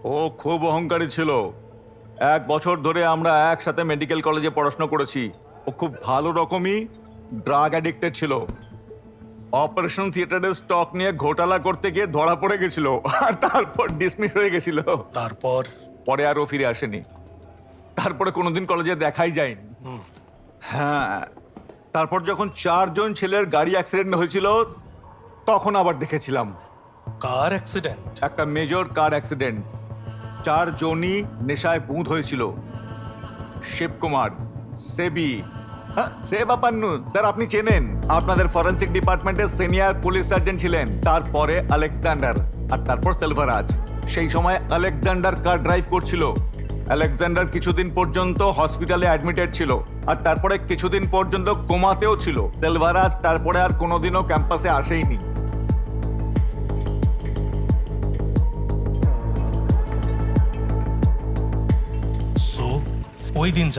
ও খুব অহংকারী ছিল। 1 বছর ধরে আমরা একসাথে মেডিকেল কলেজে পড়াশোনা করেছি। ও খুব ভালো রকমই ড্রাগ অ্যাডিক্টেড ছিল। অপারেশন থিয়েটারের স্টক নিয়ে ঘোটালা করতে গিয়ে ধরা পড়ে গেছিল আর তারপর ডিসমিস হয়ে গেছিল। তারপর? পরে আর ও ফিরে আসেনি। তারপরে কোনোদিন কলেজে দেখাই যায়নি। হ্যাঁ, তারপর যখন 4 জন ছেলের গাড়ি অ্যাক্সিডেন্ট হয়েছিল তখন আবার দেখেছিলাম। কার অ্যাক্সিডেন্ট? একটা মেজর কার অ্যাক্সিডেন্ট। 4 জনই নেশায় বুঁদ হয়েছিল। শিবকুমার, সেবি, সেবাপান্নু স্যার আপনি চেনেন, আপনাদের ফরেন্সিক ডিপার্টমেন্টের সিনিয়র পুলিশ সার্জন ছিলেন। তারপরে আলেকজান্ডার, আর তারপর সেলভারাজ। সেই সময় আলেকজান্ডার কার ড্রাইভ করছিল। আলেকজান্ডার কিছুদিন পর্যন্ত হসপিটালে অ্যাডমিটেড ছিল, আর তারপরে কিছুদিন পর্যন্ত কোমাতেও ছিল। সেলভারাজ তারপরে আর কোনোদিনও ক্যাম্পাসে আসেইনি। সো ওই দিন